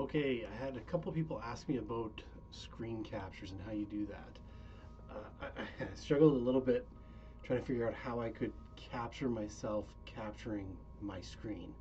Okay, I had a couple people ask me about screen captures and how you do that. I struggled a little bit trying to figure out how I could capture myself capturing my screen.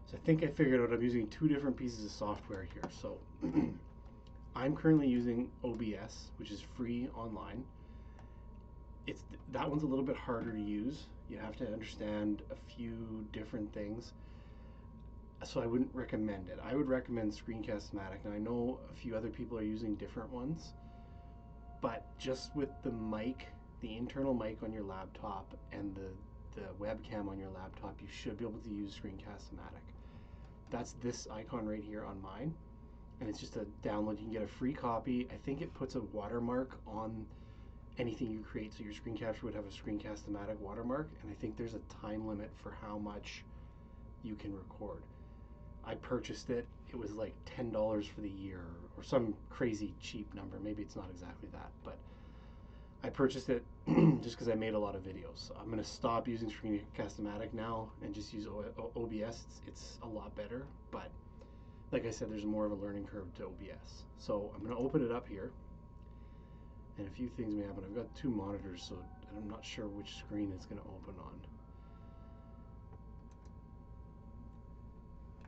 So I think I figured out I'm using two different pieces of software here. So I'm currently using OBS, which is free online. That one's a little bit harder to use. You have to understand a few different things, so I wouldn't recommend it. I would recommend ScreencastOMatic. Now I know a few other people are using different ones, but just with the mic, the internal mic on your laptop and the webcam on your laptop, you should be able to use ScreencastOMatic. That's this icon right here on mine, and it's just a download. You can get a free copy. I think it puts a watermark on anything you create, so your screen capture would have a ScreencastOMatic watermark, and I think there's a time limit for how much you can record. I purchased it. It was like $10 for the year or some crazy cheap number. Maybe it's not exactly that, but I purchased it just because I made a lot of videos. So I'm going to stop using ScreencastOMatic now and just use OBS. It's a lot better, but like I said, there's more of a learning curve to OBS. So I'm going to open it up here, and a few things may happen. I've got two monitors, so I'm not sure which screen it's going to open on.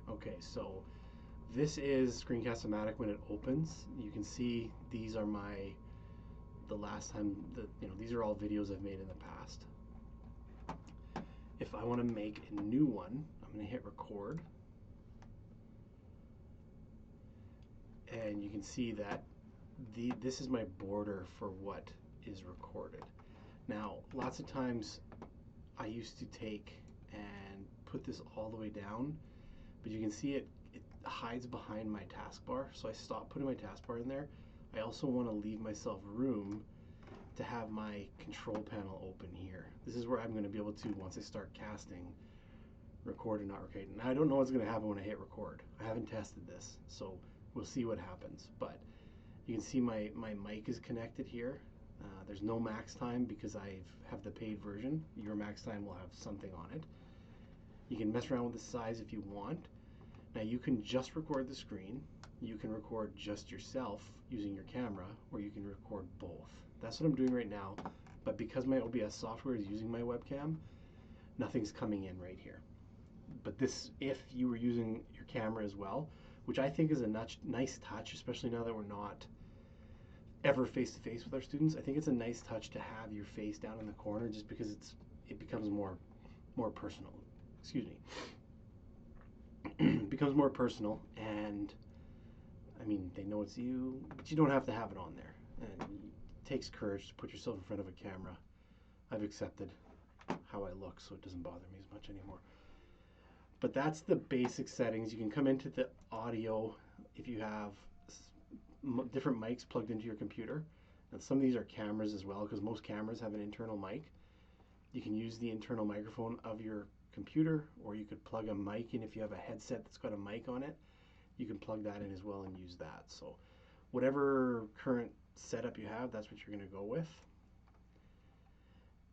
Okay, so this is ScreencastOMatic when it opens. You can see these are the last time that, these are all videos I've made in the past. If I want to make a new one, I'm going to hit record. And you can see that this is my border for what is recorded. Now, lots of times I used to take and put this all the way down, but you can see it hides behind my taskbar, so I stopped putting my taskbar in there. I also want to leave myself room to have my control panel open here. This is where I'm going to be able to, once I start casting, record and not record. Now I don't know what's going to happen when I hit record. I haven't tested this, so we'll see what happens. But you can see my mic is connected here. There's no max time because I have the paid version. Your max time will have something on it. You can mess around with the size if you want. Now you can just record the screen, you can record just yourself using your camera, or you can record both. That's what I'm doing right now, but because my OBS software is using my webcam, nothing's coming in right here. But this, if you were using your camera as well, which I think is a nice touch, especially now that we're not ever face-to-face with our students, I think it's a nice touch to have your face down in the corner, just because it becomes more personal. Excuse me. Becomes more personal, and I mean, they know it's you, but you don't have to have it on there. And it takes courage to put yourself in front of a camera. I've accepted how I look, so it doesn't bother me as much anymore. But that's the basic settings. You can come into the audio if you have different mics plugged into your computer. And some of these are cameras as well, because most cameras have an internal mic. You can use the internal microphone of your computer, or you could plug a mic in. If you have a headset that's got a mic on it, you can plug that in as well and use that. So whatever current setup you have, that's what you're going to go with.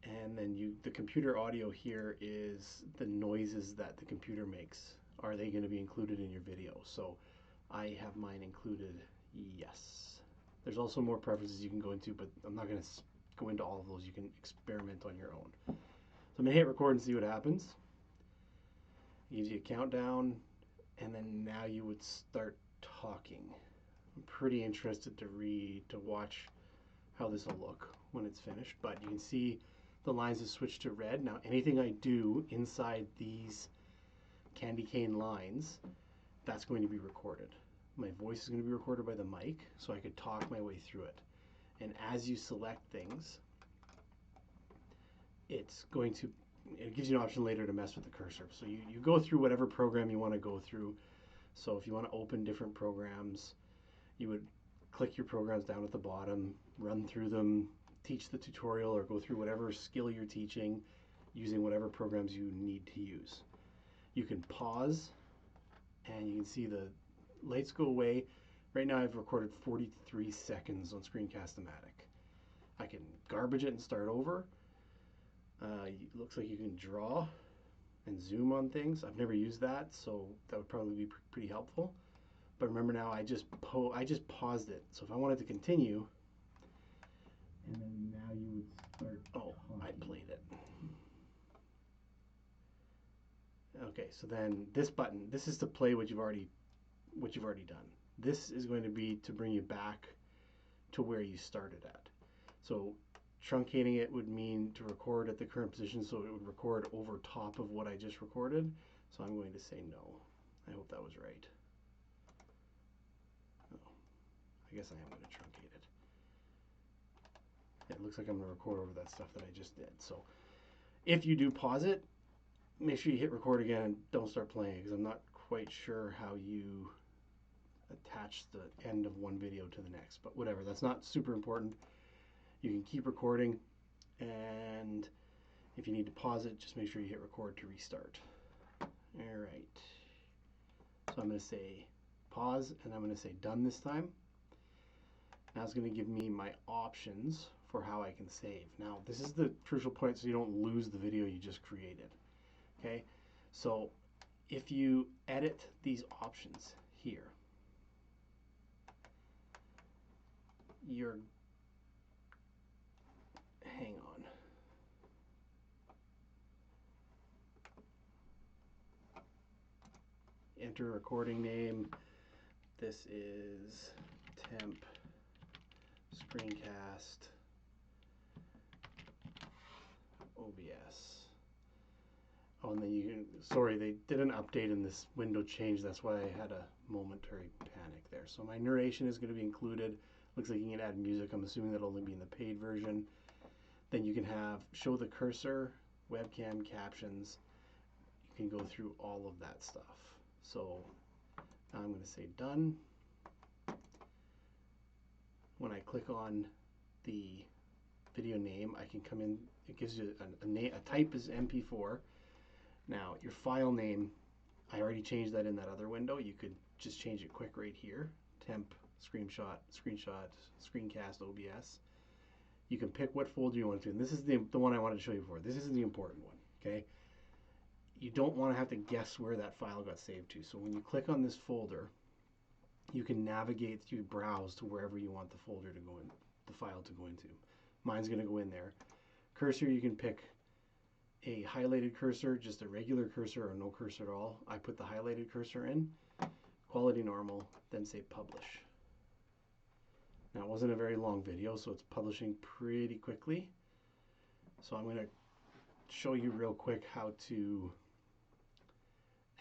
And then the computer audio here is the noises that the computer makes. Are they going to be included in your video? So I have mine included, yes. There's also more preferences you can go into, but I'm not going to go into all of those. You can experiment on your own. So I'm going to hit record and see what happens. It gives you a countdown, and then now you would start talking. I'm pretty interested to watch how this will look when it's finished, but you can see the lines have switched to red. Now anything I do inside these candy cane lines, that's going to be recorded. My voice is going to be recorded by the mic, so I could talk my way through it. And as you select things, it gives you an option later to mess with the cursor. So you go through whatever program you want to go through. So if you want to open different programs, you would click your programs down at the bottom, run through them, teach the tutorial, or go through whatever skill you're teaching using whatever programs you need to use. You can pause, and you can see the lights go away. Right now I've recorded 43 seconds on ScreencastOMatic. I can garbage it and start over. It looks like you can draw and zoom on things. I've never used that, so that would probably be pretty helpful. But remember now, I just paused it. So if I wanted to continue, and then now you would start. oh, I played it. Okay, so then this button, this is to play what you've already done. This is going to be to bring you back to where you started at. So truncating it would mean to record at the current position, so it would record over top of what I just recorded. So I'm going to say no. I hope that was right. Oh, I guess I am going to truncate it. It looks like I'm going to record over that stuff that I just did. So if you do pause it, make sure you hit record again and don't start playing, because I'm not quite sure how you attach the end of one video to the next, but whatever, that's not super important. You can keep recording, and if you need to pause it, just make sure you hit record to restart. All right, so I'm going to say pause, and I'm going to say done this time. Now it's going to give me my options for how I can save. Now this is the crucial point, so you don't lose the video you just created. Okay, so if you edit these options here, you're, hang on. Enter recording name. This is temp screencast OBS. Oh, and then you can, sorry, they did an update and this window changed. That's why I had a momentary panic there. So my narration is going to be included. Looks like you can add music. I'm assuming that'll only be in the paid version. Then you can have show the cursor, webcam, captions. You can go through all of that stuff. So now I'm going to say done. When I click on the video name, I can come in. It gives you a type is MP4. Now your file name, I already changed that in that other window. You could just change it quick right here. Temp screencast OBS. You can pick what folder you want to, and this is the one I wanted to show you before. This is the important one, okay? You don't want to have to guess where that file got saved to. So when you click on this folder, you can navigate through browse to wherever you want the folder to go in, the file to go into. Mine's going to go in there. Cursor, you can pick a highlighted cursor, just a regular cursor, or no cursor at all. I put the highlighted cursor in, quality normal, then say publish. Now it wasn't a very long video, so it's publishing pretty quickly. So I'm going to show you real quick how to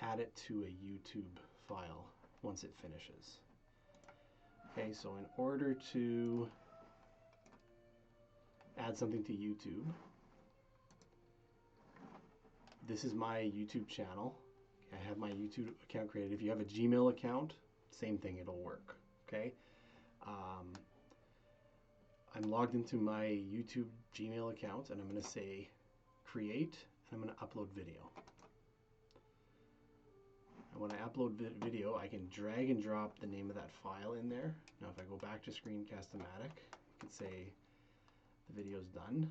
add it to a YouTube file once it finishes. Okay, so in order to add something to YouTube, this is my YouTube channel. I have my YouTube account created. If you have a Gmail account, same thing, it'll work. Okay. I'm logged into my YouTube Gmail account, and I'm going to say create, and I'm going to upload video. And when I upload video, I can drag and drop the name of that file in there. Now if I go back to ScreencastOMatic, I can say the video's done.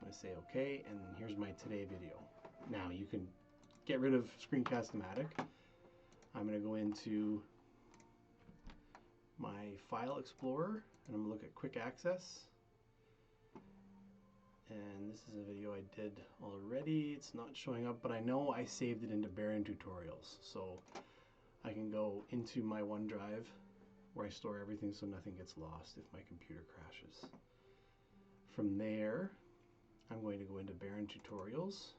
I say okay, and here's my today video. Now you can get rid of ScreencastOMatic. I'm going to go into my file explorer, and I'm going to look at quick access. And this is a video I did already. It's not showing up, but I know I saved it into Baron Tutorials. So I can go into my OneDrive where I store everything so nothing gets lost if my computer crashes. From there, I'm going to go into Baron Tutorials,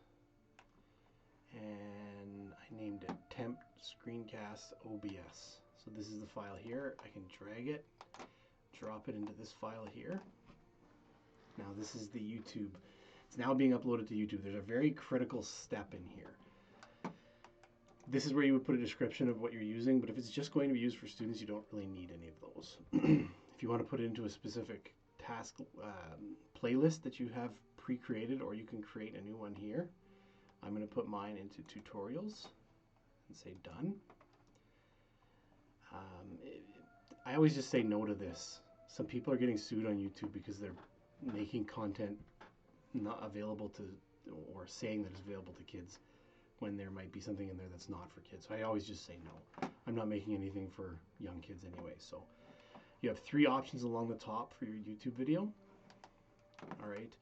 and I named it temp screencast OBS. So this is the file here. I can drag it, drop it into this file here. Now this is the YouTube. It's now being uploaded to YouTube. There's a very critical step in here. This is where you would put a description of what you're using, but if it's just going to be used for students, you don't really need any of those. If you want to put it into a specific task playlist that you have pre-created, or you can create a new one here. I'm going to put mine into tutorials and say done. I always just say no to this. Some people are getting sued on YouTube because they're making content not available to, or saying that it's available to kids when there might be something in there that's not for kids. So I always just say no. I'm not making anything for young kids anyway. So you have 3 options along the top for your YouTube video. All right.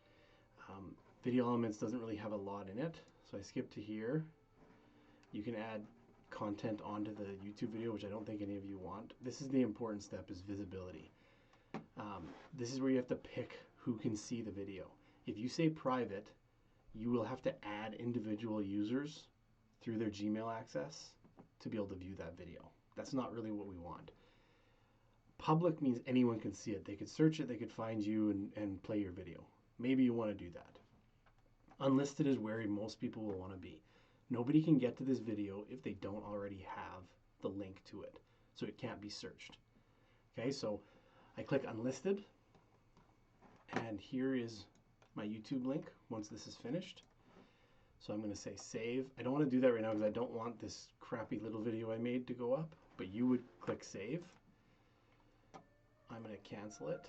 Video Elements doesn't really have a lot in it, so I skip to here. You can add content onto the YouTube video, which I don't think any of you want. This is the important step, is visibility. This is where you have to pick who can see the video. If you say private, you will have to add individual users through their Gmail access to be able to view that video. That's not really what we want. Public means anyone can see it. They could search it, they could find you and play your video. Maybe you want to do that. Unlisted is where most people will want to be. Nobody can get to this video if they don't already have the link to it, so it can't be searched. Okay, so I click unlisted, and here is my YouTube link once this is finished. So I'm going to say save. I don't want to do that right now because I don't want this crappy little video I made to go up, but you would click save. I'm going to cancel it.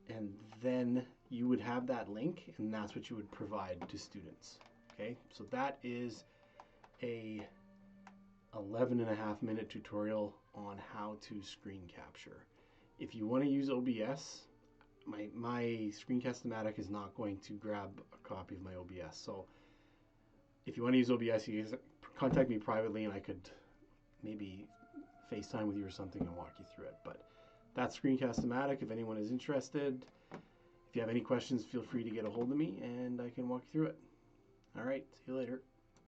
And then you would have that link, and that's what you would provide to students. Okay, so that is a 11.5-minute tutorial on how to screen capture. If you want to use OBS, my ScreencastOMatic is not going to grab a copy of my OBS. So if you want to use OBS, you can contact me privately, and I could maybe FaceTime with you or something and walk you through it. But that's ScreencastOMatic if anyone is interested. If you have any questions, feel free to get a hold of me and I can walk you through it. All right, see you later.